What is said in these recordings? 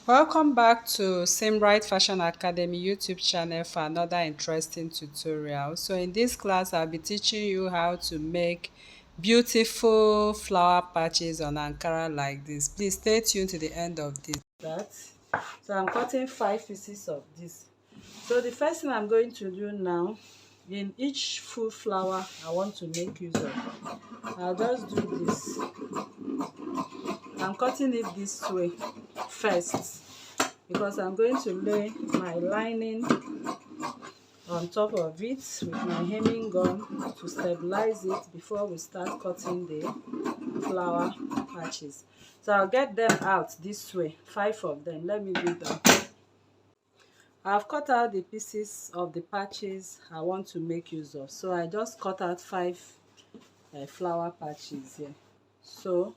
Welcome back to Simbright Fashion Academy YouTube channel for another interesting tutorial. So in this class, I'll be teaching you how to make beautiful flower patches on Ankara like this. Please stay tuned to the end of this. So I'm cutting 5 pieces of this. So the first thing I'm going to do now, in each full flower I want to make use of, I'll just do this. I'm cutting it this way first, because I'm going to lay my lining on top of it with my hemming gun to stabilize it before we start cutting the flower patches. So I'll get them out this way, 5 of them. Let me do that. I've cut out the pieces of the patches I want to make use of. So I just cut out 5 flower patches here. So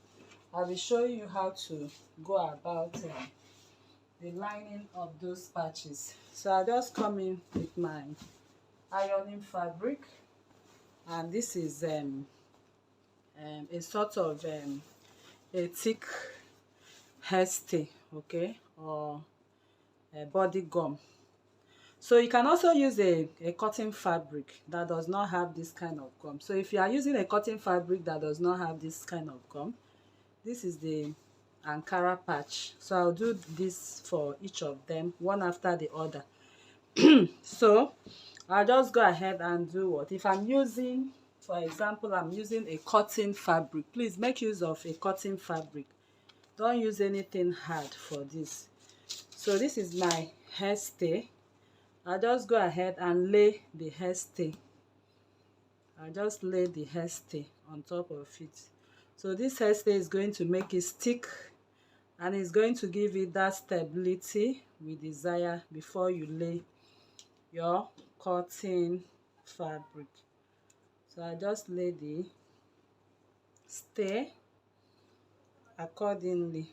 I will show you how to go about the lining of those patches. So I just come in with my ironing fabric, and this is a sort of a thick hairstay, okay, or a body gum. So you can also use a cotton fabric that does not have this kind of gum. So if you are using a cotton fabric that does not have this kind of gum, this is the Ankara patch. So I'll do this for each of them, one after the other. So I'll just go ahead and do what? If I'm using, for example, I'm using a cotton fabric, please make use of a cotton fabric. Don't use anything hard for this. So this is my hairstay. I'll just go ahead and lay the hairstay. I'll just lay the hairstay on top of it. So this hairstay is going to make it stick, and it's going to give it that stability we desire before you lay your cotton fabric. So I just lay the stay accordingly.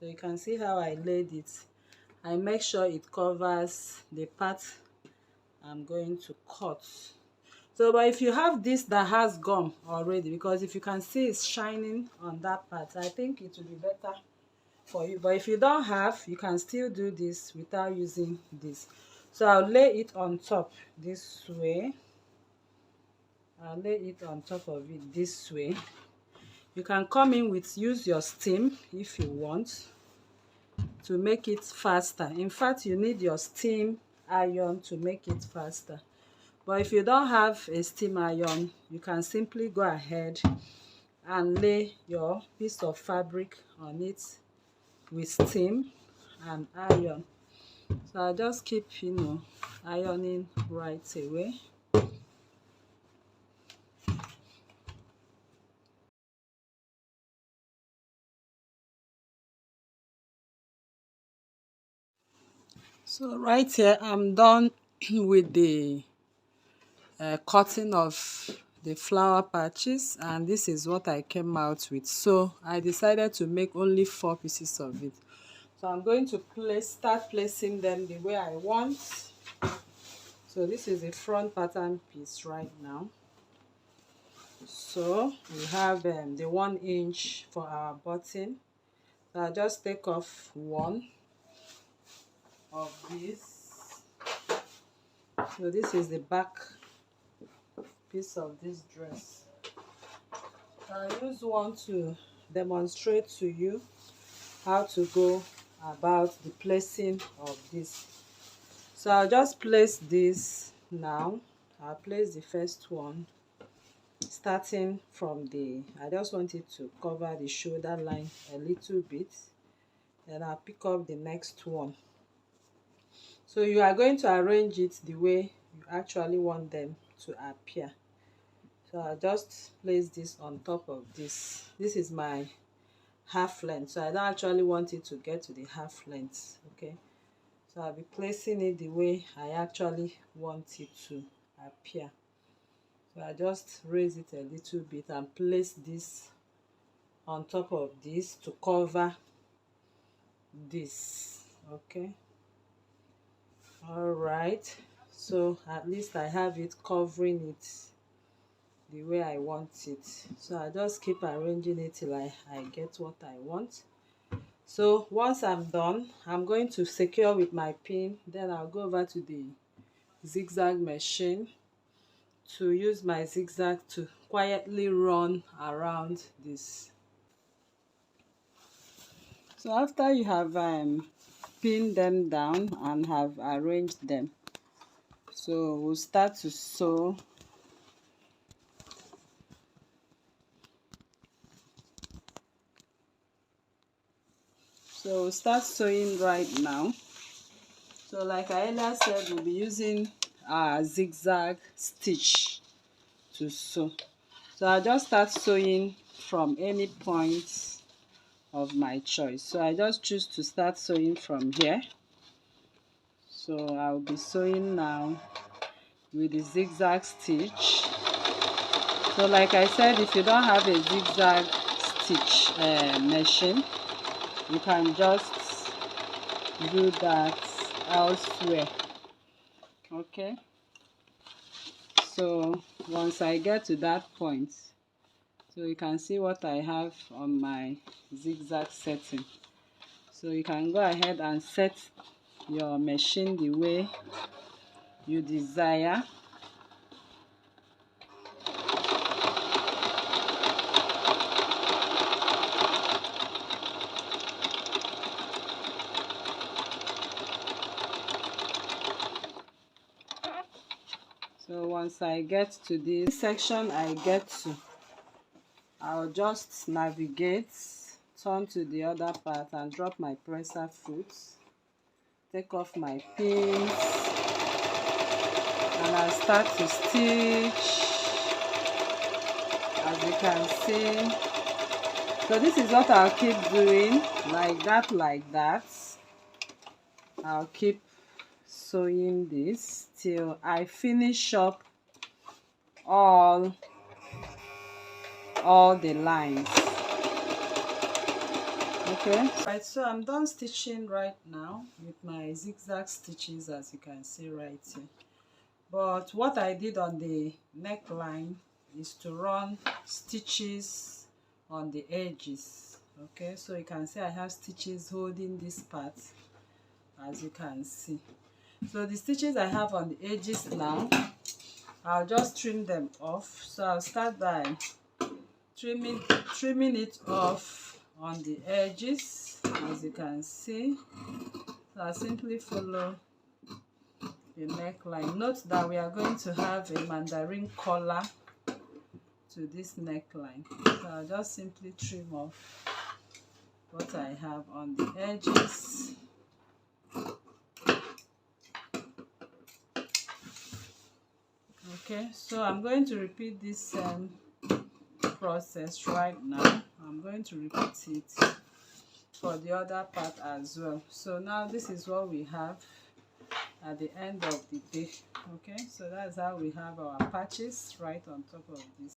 So you can see how I laid it. I make sure it covers the part I'm going to cut. So but if you have this that has gum already, because if you can see it's shining on that part, I think it will be better for you. But if you don't have, you can still do this without using this. So I'll lay it on top this way. I'll lay it on top of it this way. You can come in with, use your steam if you want to make it faster. In fact, you need your steam iron to make it faster. But if you don't have a steam iron, you can simply go ahead and lay your piece of fabric on it with steam and iron. So I just keep ironing right away. So right here I'm done with the cutting of the flower patches, and this is what I came out with. So I decided to make only 4 pieces of it. So I'm going to start placing them the way I want. So this is a front pattern piece right now. So we have the 1 inch for our button. So I'll just take off one of these. So this is the back piece of this dress. I'll use one to demonstrate to you how to go about the placing of this. So I'll just place this now. I'll place the first one starting from I just want it to cover the shoulder line a little bit. Then I'll pick up the next one. So you are going to arrange it the way you actually want them to appear. So I'll just place this on top of this. This is my half length, so I don't actually want it to get to the half length, okay? So I'll be placing it the way I actually want it to appear. So I just raise it a little bit and place this on top of this to cover this, okay? All right, so at least I have it covering it the way I want it. So I just keep arranging it till I get what I want. So once I'm done, I'm going to secure with my pin. Then I'll go over to the zigzag machine to use my zigzag to quietly run around this. So after you have pinned them down and have arranged them, so we'll start to sew. So we'll start sewing right now. So like I earlier said, we'll be using our zigzag stitch to sew. So I'll just start sewing from any point of my choice. So I just choose to start sewing from here. So I'll be sewing now with the zigzag stitch. So like I said, if you don't have a zigzag stitch machine, you can just do that elsewhere. Okay, so once I get to that point, so you can see what I have on my zigzag setting. So you can go ahead and set your machine the way you desire. So once I get to this section I get to, I'll just navigate, turn to the other part and drop my presser foot, take off my pins, and I'll start to stitch, as you can see. So this is what I'll keep doing, like that. I'll keep sewing this till I finish up all the lines. Okay, right, so I'm done stitching right now with my zigzag stitches, as you can see right here. But what I did on the neckline is to run stitches on the edges. Okay, so you can see I have stitches holding this part, as you can see. So the stitches I have on the edges now, I'll just trim them off. So I'll start by trimming it off on the edges, as you can see. So I'll simply follow the neckline. Note that we are going to have a mandarin collar to this neckline. So I'll just simply trim off what I have on the edges. Okay, so I'm going to repeat this process right now. I'm going to repeat it for the other part as well. So now this is what we have at the end of the day. Okay, so that's how we have our patches right on top of this.